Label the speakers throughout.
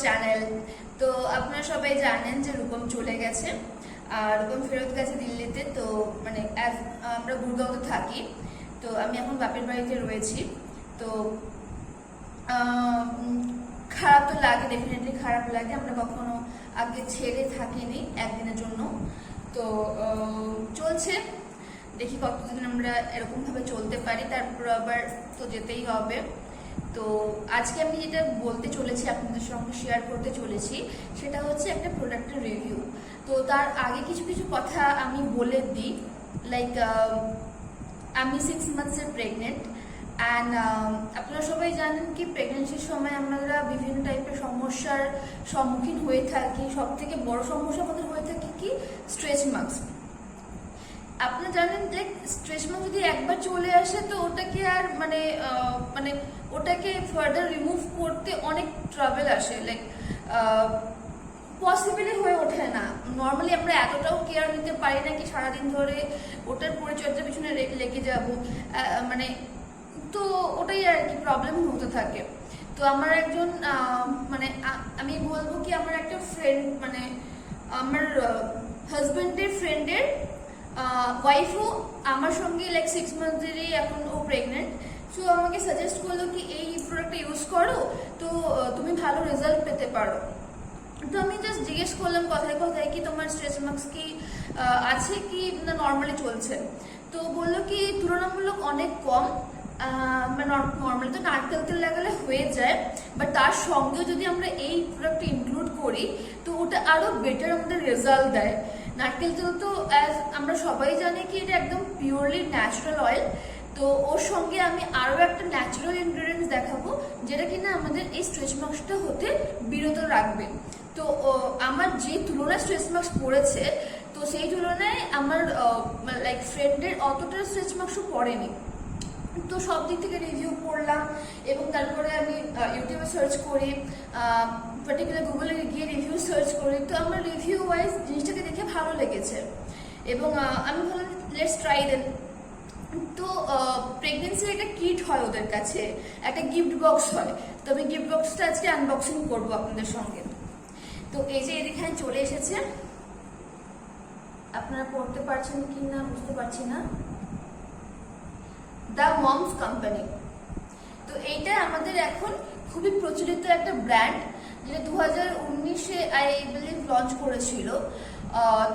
Speaker 1: Channel. তো আপনারা সবাই জানেন যে রূপম চলে গেছে, আর রূপম ফেরত গেছে দিল্লিতে। তো মানে আমরা গুরগাঁওতে থাকি, তো আমি এখন বাপের বাড়িতে রয়েছি। তো খারাপ তো লাগে, ডেফিনেটলি খারাপ লাগে। আমরা কখনো আগে ছেড়ে থাকিনি একদিনের জন্য। তো চলছে, দেখি কতদিন আমরা এরকম ভাবে চলতে পারি, তারপর আবার তো যেতেই হবে। তো আজকে আমি যেটা বলতে চলেছি, আপনাদের সঙ্গে শেয়ার করতে চলেছি, সেটা হচ্ছে একটা প্রোডাক্টের রিভিউ। তো তার আগে কিছু কিছু কথা আমি বলে দিই। লাইক আমি 6 মান্থসের প্রেগনেন্ট, অ্যান্ড আপনারা সবাই জানেন কি প্রেগনেন্সির সময় আমরা বিভিন্ন টাইপের সমস্যার সম্মুখীন হয়ে থাকি। সব থেকে বড় সমস্যা আমাদের হয়ে থাকে কি স্ট্রেচ মার্কস। আপনারা জানেন যে স্ট্রেচ মার্ক যদি একবার চলে আসে তো ওটাকে আর মানে ওটাকে ফার্দার রিমুভ করতে অনেক ট্রাভেল আসে। লাইক পসিবলই হয়ে ওঠে না। নর্মালি আমরা এতটাও কেয়ার নিতে পারি না কি সারাদিন ধরে ওটার পরিচর্যার পিছনে লেগে যাব, মানে তো ওটাই আর কি প্রবলেম হতে থাকে। তো আমার একজন মানে আমি বলবো কি আমার একটা ফ্রেন্ড, মানে আমার হাজব্যান্ডের ফ্রেন্ডের ওয়াইফও আমার সঙ্গে লাইক 6 মান্থসেরই এখন ও প্রেগনেন্ট। সো আমাকে সাজেস্ট করলো কি এই প্রোডাক্টটা ইউজ করো, তো তুমি ভালো রেজাল্ট পেতে পারো। তো আমি জাস্ট জিজ্ঞেস করলাম কথায় কথায় কি তোমার স্ট্রেচ মার্কস কি আছে কি না নর্মালি চলছে। তো বললো কি তুলনামূলক অনেক কম। নর্মালি তো নারকেল তেল লাগালে হয়ে যায়, বাট তার সঙ্গে যদি আমরা এই প্রোডাক্ট ইনক্লুড করি তো ওটা আরো বেটার আমাদের রেজাল্ট দেয়। নারকেল তেল তো অ্যাজ আমরা সবাই জানি কি এটা একদম পিওরলি ন্যাচারাল অয়েল। তো ওর সঙ্গে আমি আরো একটা ন্যাচারাল ইনগ্রেডিয়েন্টস দেখাবো যেটা কিনা আমাদের এই স্ট্রেচ মার্কসটা হতে বিরত রাখবে। তো আমার যে তুলনায় স্ট্রেচ মার্কস পড়েছে, তো সেই তুলনায় আমার লাইক ফ্রেন্ডের অতটা স্ট্রেচ মার্কসও পড়েনি। তো সব দিক থেকে রিভিউ পড়লাম এবং তারপরে আমি ইউটিউবে সার্চ করি, পার্টিকুলার গুগলে গিয়ে রিভিউ সার্চ করি। তো আমার রিভিউ ওয়াইজ জিনিসটাকে দেখে ভালো লেগেছে এবং আমি ভাবলাম লেটস ট্রাই দেন। তো প্রেগনেন্সির একটা কিট হয় ওদের কাছে, একটা গিফট বক্স হয়। তো আমি গিফট বক্সটা আজকে আনবক্সিং করবো আপনাদের সঙ্গে। তো এই যে এখানে চলে এসেছে, আপনারা পড়তে পারছেন কি না বুঝতে পারছি না, দ্য মমস কোম্পানি। তো এইটা আমাদের এখন খুবই প্রচলিত একটা ব্র্যান্ড, যেটা 2019-এ আই বিলিভ লঞ্চ করেছিল।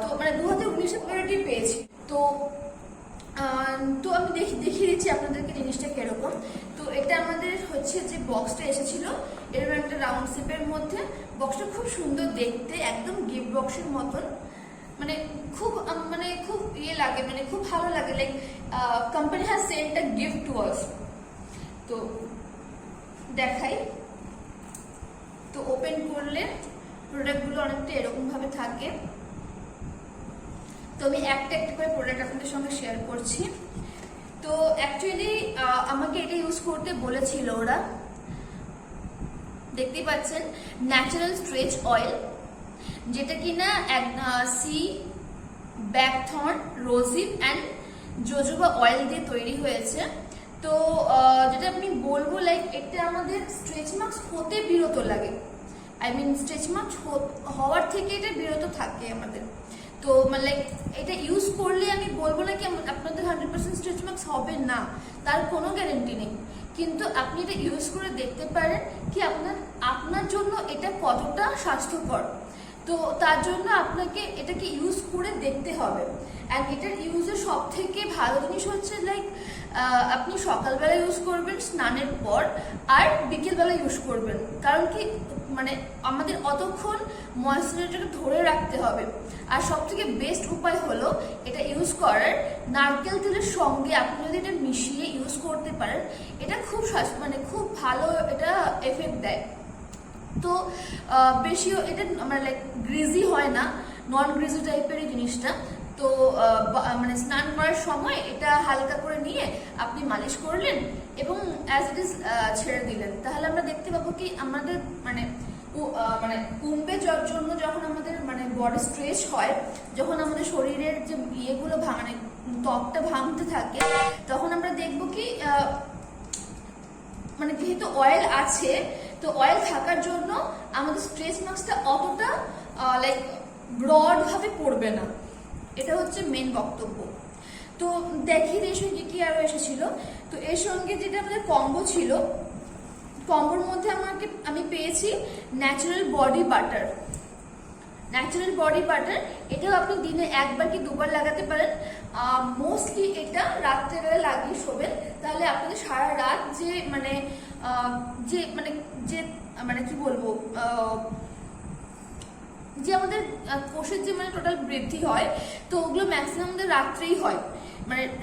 Speaker 1: তো মানে 2019-এ পপুলারিটি পেয়েছি। তো আমি দেখিয়ে দিচ্ছি আপনাদেরকে জিনিসটা কিরকম। তো এটা আমাদের হচ্ছে যে বক্সটা এসেছিল এরকম একটা রাউন্ড শেপের মধ্যে। বক্সটা খুব সুন্দর দেখতে, একদম গিফট বক্সের মতন। মানে খুব ইয়ে লাগে, মানে খুব ভালো লাগে। Like company has Saint a gift to us. তো দেখাই, তো ওপেন করলে প্রোডাক্টগুলো অনেকটা এরকম ভাবে থাকে। তো আমি একটা একটা করে প্রোডাক্ট আপনাদের সঙ্গে শেয়ার করছি। তো অ্যাকচুয়ালি আমাকে এটা ইউজ করতে বলেছিল ওরা, দেখতেই পাচ্ছেন ন্যাচারাল স্ট্রেচ অয়েল, যেটা কিনা সি ব্যাকথর্ন, রোজিপ অ্যান্ড জোজোবা অয়েল দিয়ে তৈরি হয়েছে। তো যেটা আমি বলবো লাইক এটা আমাদের স্ট্রেচ মার্কস হতে বিরত লাগে, আই মিন স্ট্রেচ মার্কস হওয়ার থেকে এটা বিরত থাকে আমাদের। তো মানে লাইক এটা ইউজ করলে আমি বলবো না কি আপনাদের 100% স্ট্রেচ মার্কস হবে না, তার কোনো গ্যারেন্টি নেই। কিন্তু আপনি এটা ইউজ করে দেখতে পারেন কি আপনার জন্য এটা কতটা স্বাস্থ্যকর। তো তার জন্য আপনাকে এটাকে ইউজ করে দেখতে হবে। অ্যান্ড এটার ইউজের সব থেকে ভালো জিনিস হচ্ছে লাইক আপনি সকালবেলা ইউজ করবেন স্নানের পর, আর বিকেলবেলা ইউজ করবেন। কারণ কি মানে আমাদের অতক্ষণ ময়েশ্চারাইজারটাকে ধরে রাখতে হবে। আর সব থেকে বেস্ট উপায় হলো এটা ইউজ করার নারকেল তেলের সঙ্গে আপনি যদি এটা মিশিয়ে ইউজ করতে পারেন, এটা খুব খুব ভালো এটা এফেক্ট দেয়। তো বেশিও এটা মানে লাইক গ্রিজি হয় না, নন গ্রিজি টাইপের এই জিনিসটা। তো মানে স্নান করার সময় এটা হালকা করে নিয়ে আপনি মালিশ করলেন এবং অ্যাজ ইট ইজ ছেড়ে দিলেন। তাহলে আমরা দেখতে পাবো কি আমাদের মানে কুম্ভে জন্য যখন আমাদের মানে বডি স্ট্রেচ হয়, যখন আমাদের শরীরের যে ইয়েগুলো মানে ত্বকটা ভাঙতে থাকে, তখন আমরা দেখবো কি মানে যেহেতু অয়েল আছে তো অয়েল থাকার জন্য আমাদের স্ট্রেচ মার্কসটা অতটা লাইক ব্রড ভাবে পড়বে না, এটা হচ্ছে মেন বক্তব্য। তো দেখি এর সঙ্গে কি আরো এসেছিল। তো এর সঙ্গে যেটা আমাদের কম্বো ছিল, কম্বোর মধ্যে আমি পেয়েছি natural body butter. Natural body butter এটাও আপনি দিনে একবার কি দুবার লাগাতে পারেন। মোস্টলি এটা রাত্রেবেলা লাগিয়ে শোবেন, তাহলে আপনাদের সারা রাত যে কি বলবো, যে আমাদের কোষের যে টোটাল বৃদ্ধি হয়, তো ওগুলো ম্যাক্সিমাম আমাদের রাত্রেই হয়।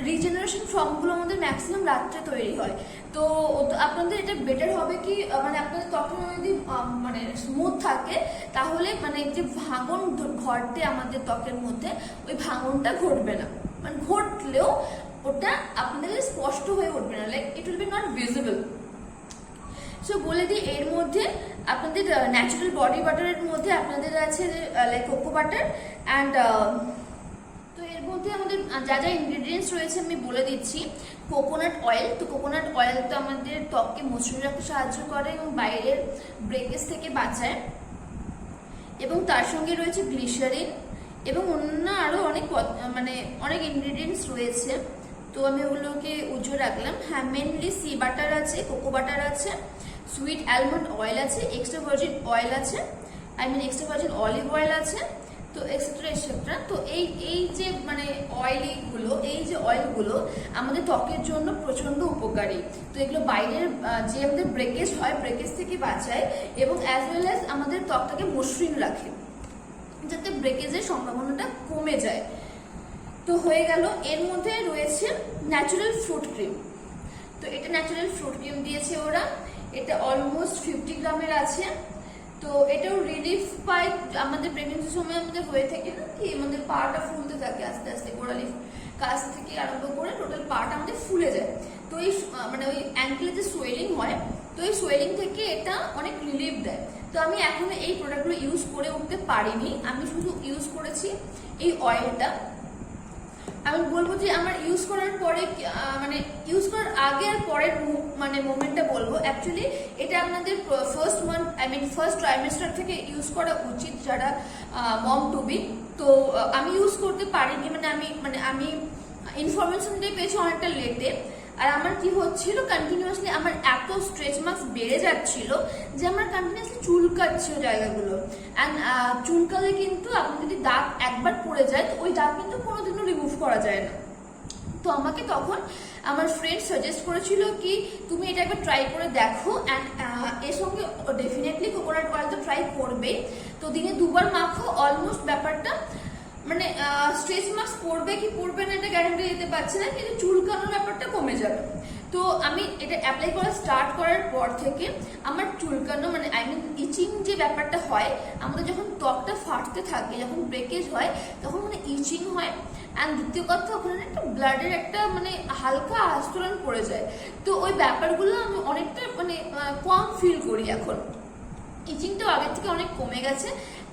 Speaker 1: রিজেনারেশন ফর্মগুলো আমাদের ম্যাক্সিমাম রাত্রে তৈরি হয়। তো আপনাদের এটা বেটার হবে কি, আপনাদের ত্বক যদি স্মুথ থাকে, তাহলে যে ভাঙন ঘটে আমাদের ত্বকের মধ্যে, ওই ভাঙনটা ঘটবে না। ঘটলেও ওটা আপনাদের স্পষ্ট হয়ে উঠবে না, like it will be not visible. So বলে দিই, এর মধ্যে আপনাদের ন্যাচারাল বডি বাটারের মধ্যে আপনাদের আছে লাইক কোকো বাটার অ্যান্ড তো এর মধ্যে আমাদের যা যা ইনগ্রেডিয়েন্টস রয়েছে আমি বলে দিচ্ছি। কোকোনাট অয়েল, তো কোকোনাট অয়েল তো আমাদের ত্বককে মসৃণ রাখতে সাহায্য করে এবং বাইরের ব্রেকেজ থেকে বাঁচায়। এবং তার সঙ্গে রয়েছে গ্লিসারিন এবং অন্য আরো অনেক ইনগ্রেডিয়েন্টস রয়েছে, তো আমি ওগুলোকে উজ্জ্বল রাখলাম। হ্যাঁ, মেনলি সি বাটার আছে, কোকো বাটার আছে, সুইট অ্যালমন্ড অয়েল আছে, এক্সট্রা ভার্জিন অয়েল আছে, এক্সট্রা ভার্জিন অলিভ অয়েল আছে, তো এক্সেট্রা এক্সেট্রা। তো এই যে অয়েলগুলো আমাদের ত্বকের জন্য প্রচন্ড উপকারী। তো এগুলো বাইরের যে আমাদের ব্রেকেজ হয়, ব্রেকেজ থেকে বাঁচায় এবং অ্যাজ ওয়েল অ্যাজ আমাদের ত্বকটাকে মসৃণ রাখে, যাতে ব্রেকেজের সম্ভাবনাটা কমে যায়। তো হয়ে গেল। এর মধ্যে রয়েছে ন্যাচারাল ফ্রুট ক্রিম। তো এটা ন্যাচারাল ফ্রুট ক্রিম দিয়েছে ওরা, এটা অলমোস্ট 50 গ্রামের আছে। তো এটাও রিলিফ পাই আমাদের প্রেগনেন্সির সময় আমাদের হয়ে থাকে না কি, আমাদের পাটা ফুলতে থাকে আস্তে আস্তে, গোড়ালি কাছ থেকে আরম্ভ করে টোটাল পাটা আমাদের ফুলে যায়। তো এই ওই অ্যাঙ্কেলে যে সোয়েলিং হয়, তো এই সোয়েলিং থেকে এটা অনেক রিলিফ দেয়। তো আমি এখনো এই প্রোডাক্টগুলো ইউজ করে উঠতে পারিনি, আমি শুধু ইউজ করেছি এই অয়েলটা। আমি বলবো যে আমার ইউজ করার পরে ইউজ করার আগে আর পরের মোমেন্টটা বলবো। অ্যাকচুয়ালি এটা আপনাদের ফার্স্ট ট্রাইমেস্টার থেকে ইউজ করা উচিত, যারা মম টু বি। তো আমি ইউজ করতে পারিনি, আমি ইনফরমেশনটাই পেয়েছি অনেকটা লেটে। আর আমার কি হচ্ছিল, কন্টিনিউয়াসলি আমার এত স্ট্রেচ মার্কস বেড়ে যাচ্ছিল যে আমার কন্টিনিউয়াসলি চুলকাচ্ছিল জায়গাগুলো। অ্যান্ড চুলকালে কিন্তু আপনি যদি দাগ একবার পড়ে যায়, তো ওই দাগ কিন্তু কোনোদিনও রিমুভ করা যায় না। তো আমাকে তখন আমার ফ্রেন্ড সাজেস্ট করেছিল কি তুমি এটা একবার ট্রাই করে দেখো, অ্যান্ড এর সঙ্গে ডেফিনেটলি কোকোনাট অয়েল তো ট্রাই করবেই। তো দিনে 2 বার মাখো, অলমোস্ট ব্যাপারটা স্ট্রেচ মার্কস পড়বে কি পড়বে না এটা গ্যারান্টি দিতে পারছি না, কিন্তু চুলকানোর ব্যাপারটা কমে যাবে। তো আমি এটা অ্যাপ্লাই করা স্টার্ট করার পর থেকে আমার চুলকানো ইচিং যে ব্যাপারটা হয়, আমাদের যখন ত্বকটা ফাটতে থাকে, যখন ব্রেকেজ হয়, তখন ইচিং হয়। অ্যান্ড দ্বিতীয় কথা, ওখানে একটা ব্লাডের একটা হালকা আস্তরণ পড়ে যায়। তো ওই ব্যাপারগুলো আমি অনেকটা কম ফিল করি এখন। ইচিংটাও আগের থেকে অনেক কমে গেছে।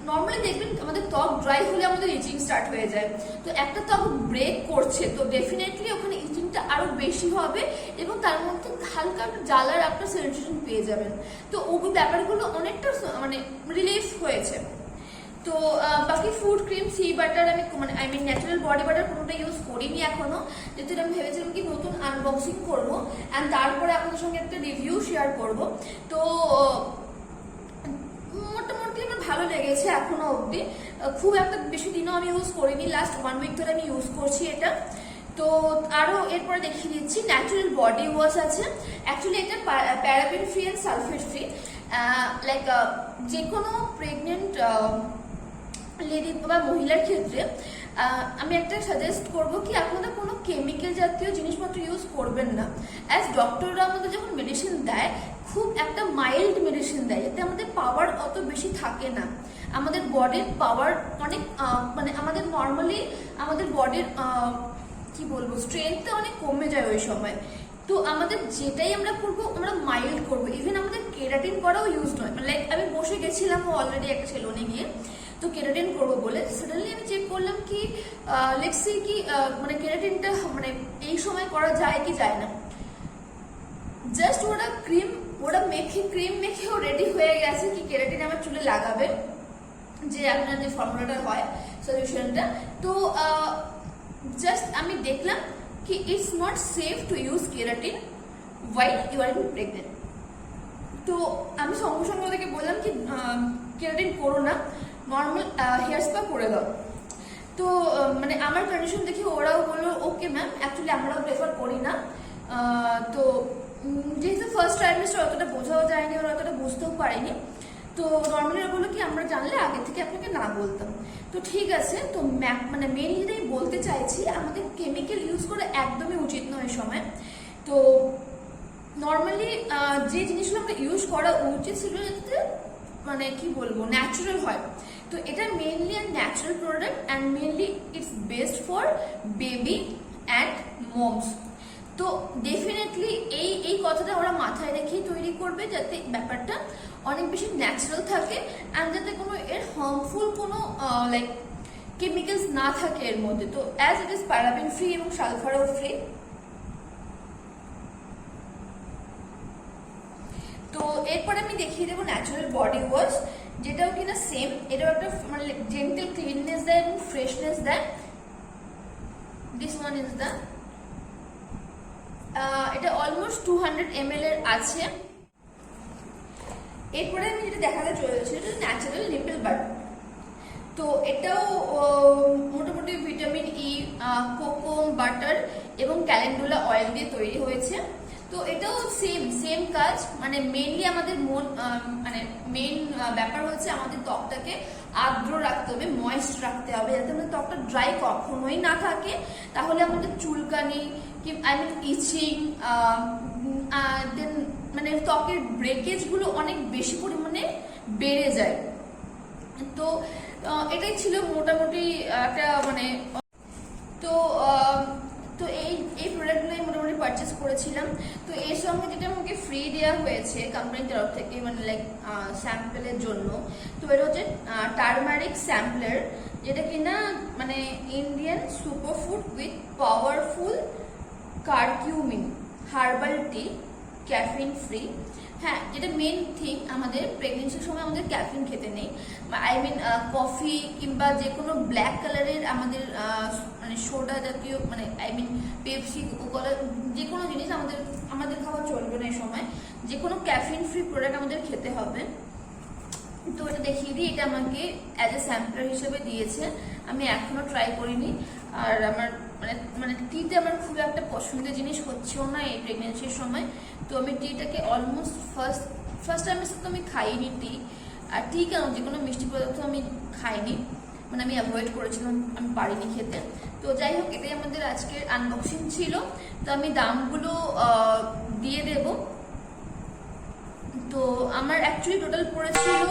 Speaker 1: নর্মালি দেখবেন আমাদের ত্বক ড্রাই হলে আমাদের ইচিং স্টার্ট হয়ে যায়, তো একটা ত্বক ব্রেক করছে, তো ডেফিনেটলি ওখানে ইচিংটা আরো বেশি হবে এবং তার মধ্যে হালকা একটা জ্বালার একটা সেন্সেশন পেয়ে যাবেন। তো ওই ব্যাপারগুলো অনেকটা রিলিফ হয়েছে। তো বাকি ফুড ক্রিম, সি বাটার আমি ন্যাচারাল বডি বাটার কোনোটা ইউজ করিনি এখনো, যেহেতু আমি ভেবেছিলাম কি নতুন আনবক্সিং করবো অ্যান্ড তারপরে আপনাদের সঙ্গে একটা রিভিউ শেয়ার করবো। তো মোটামুটি আমার ভালো লেগেছে এখনো অবধি, খুব একটা বেশি দিনও আমি ইউজ করিনি, লাস্ট 1 উইক ধরে আমি ইউজ করছি এটা। তো আরো এরপরে দেখিয়ে দিচ্ছি ন্যাচারাল বডি ওয়াশ আছে। অ্যাকচুয়ালি এটা paraben free and sulphate free. Like যে কোনো প্রেগনেন্ট লেডি বা মহিলার ক্ষেত্রে আমি একটা সাজেস্ট করবো কি আপনারা কোনো কেমিক্যাল জাতীয় জিনিসপত্র ইউজ করবেন না। অ্যাজ ডক্টররা আমাদের যখন মেডিসিন দেয়, খুব একটা মাইল্ড মেডিসিন দেয়, যাতে আমাদের পাওয়ার অত বেশি থাকে না। আমাদের বডির পাওয়ার অনেক আমাদের নর্মালি আমাদের বডির কি বলবো স্ট্রেংথটা অনেক কমে যায় ওই সময়। তো আমাদের যেটাই আমরা করবো আমরা মাইল্ড করবো। ইভেন আমাদের কেরাটিন করাও ইউজ নয়। লাইক আমি বসে গেছিলাম অলরেডি একটা সেলুনে গিয়ে, তো কেরাটিন করবো বলে সাডেনলি আমি চেক করলাম কি লেটস সি কি কেরাটিনটা এই সময় করা যায় কি যায় না। জাস্ট ওরা ক্রিম মেখেও রেডি হয়ে গেছে কি কেরাটিন আমার চুলে লাগাবে, যে আপনার যে ফর্মুলাটা হয় সলিউশনটা। তো জাস্ট আমি দেখলাম কি it's not safe to use keratin while you are pregnant। তো আমি সঙ্গে সঙ্গে ওদেরকে বললাম কি কেরাটিন করো না, নর্মাল হেয়ার স্পা করে দাও। তো মানে আমার কন্ডিশন দেখে ওরাও বললো ওকে ম্যাম, অ্যাকচুয়ালি আমরাও প্রেফার করি না। তো যেহেতু ফার্স্ট ট্রাইমেস্টার অতটা বোঝাও যায়নি, ওরা অতটা বুঝতেও পারেনি, তো নর্মালি ওরা বললো কি আমরা জানলে আগে থেকে আপনাকে না বলতাম। তো ঠিক আছে। তো মানে মেনলি যেটাই বলতে চাইছি, আমাদের কেমিক্যাল ইউজ করে একদমই উচিত নয় এই সময়। তো নর্মালি যে জিনিসগুলো আমরা ইউজ করা উচিত সেগুলো যাতে মানে কি বলবো ন্যাচারাল হয়। তো এটা mainly natural product and mainly it's best for baby and moms. তো ডেফিনেটলি এই কথাটা ওরা মাথায় রেখেই তৈরি করবে, যাতে ব্যাপারটা অনেক বেশি ন্যাচারাল থাকে অ্যান্ড যাতে কোনো এর হার্মফুল কোনো লাইক কেমিক্যালস না থাকে এর মধ্যে। তো as it is paraben free এবং সালফারও ফ্রি। তো এরপরে আমি দেখিয়ে দেবো ন্যাচারাল বডি ওয়াশ, যেটাও কিনা সেম, এটাও একটা মানে জেন্টাল ক্লিননেস দেয় এবং ফ্রেশনেস দেয়। দিস ওয়ান ইজ দ্য এটা অলমোস্ট 200 ml এর আছে। এরপরে আমি যেটা দেখাতে চলেছি এটা ন্যাচারাল নিপল বাটার। তো এটাও মোটামুটি ভিটামিন ই, কোকো বাটার এবং ক্যালেন্ডুলা অয়েল দিয়ে তৈরি হয়েছে। তো এটাও সেম কাজ, মানে মেইনলি আমাদের মানে মেইন ব্যাপার হচ্ছে আমাদের ত্বকটাকে আর্দ্র রাখতে হবে, ময়েস্ট রাখতে হবে, যাতে আমাদের ত্বকটা ড্রাই কখনোই না থাকে। তাহলে আমাদের চুলকানি ইচিং, দেন মানে ত্বকের ব্রেকেজ গুলো অনেক বেশি পরিমাণে বেড়ে যায়। তো এটাই ছিল মোটামুটি একটা মানে। তো তো এই প্রোডাক্টগুলোই মোটামুটি পারচেস করেছিলাম। তো এর সঙ্গে যেটা আমাকে ফ্রি দেওয়া হয়েছে কোম্পানির তরফ থেকে মানে লাইক স্যাম্পলের জন্য, তো এটা হচ্ছে টার্মারিক স্যাম্পলার, যেটা কিনা মানে Indian superfood with powerful curcumin herbal tea, caffeine free. হ্যাঁ, যেটা মেন থিং, আমাদের প্রেগনেন্সির সময় আমাদের ক্যাফিন খেতে নেই। কফি কিংবা যে কোনো ব্ল্যাক কালারের আমাদের মানে সোডা জাতীয় মানে পেপসি, কোকোকোলা, যে কোনো জিনিস আমাদের খাওয়া চলবে না এই সময়। যে কোনো ক্যাফিন ফ্রি প্রোডাক্ট আমাদের খেতে হবে। তো এটা দেখিয়ে দিই, এটা আমাকে অ্যাজ এ স্যাম্পলার হিসেবে দিয়েছে, আমি এখনো ট্রাই করিনি। আর আমার মানে টিতে আমার খুব একটা পছন্দের জিনিস হচ্ছেও না এই প্রেগনেন্সির সময়। তো আমি টিটাকে অলমোস্ট ফার্স্ট টাইমের সাথে আমি খাইনি টি। আর টি কেন, যে কোনো মিষ্টি পদার্থ আমি খাইনি, মানে আমি অ্যাভয়েড করেছিলাম, আমি পারিনি খেতে। তো যাই হোক, এটাই আমাদের আজকের আনবক্সিং ছিল। তো আমি দামগুলো দিয়ে দেব। তো আমার অ্যাকচুয়ালি টোটাল পড়েছিল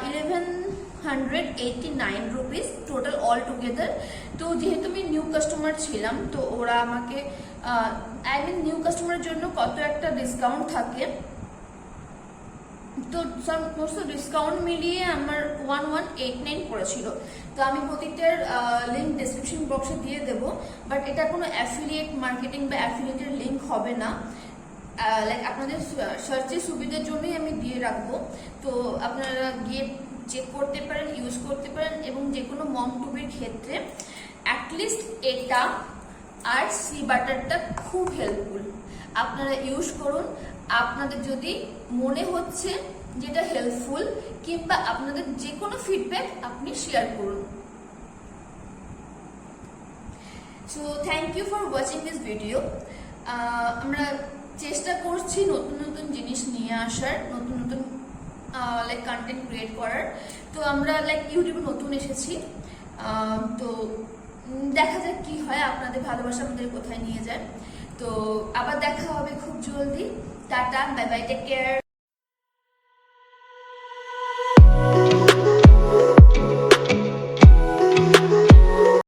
Speaker 1: 1189 রুপিস টোটাল অল টুগেদার। তো যেহেতু আমি নিউ কাস্টমার ছিলাম, তো ওরা আমাকে নিউ কাস্টমারের জন্য কত একটা ডিসকাউন্ট থাকে, তো সমস্ত ডিসকাউন্ট মিলিয়ে আমার 1189 পড়েছিল। তো আমি প্রতিটার লিঙ্ক ডেসক্রিপশন বক্সে দিয়ে দেবো, বাট এটা কোনো অ্যাফিলিয়েট মার্কেটিং বা অ্যাফিলিয়েটের লিঙ্ক হবে না, লাইক আপনাদের সার্চের সুবিধার জন্যই আমি দিয়ে রাখবো। তো আপনারা গিয়ে চেক করতে পারেন, ইউজ করতে পারেন, এবং যে কোনো মম টুবির ক্ষেত্রে অ্যাটলিস্ট এটা আর সি বাটারটা খুব হেল্পফুল। আপনারা ইউজ করুন, আপনাদের যদি মনে হচ্ছে যেটা হেল্পফুল, কিংবা আপনাদের যে কোনো ফিডব্যাক আপনি শেয়ার করুন। So thank you for watching this video. আমরা চেষ্টা করছি নতুন নতুন জিনিস নিয়ে আসার, নতুন নতুন লাইক কন্টেন্ট ক্রিয়েট করার। তো আমরা লাইক ইউটিউবে নতুন এসেছি, তো দেখা যাক কি হয়, আপনাদের ভালোবাসা আমাদের কোথায় নিয়ে যায়। তো আবার দেখা হবে খুব জলদি। Tata, bye bye, take care.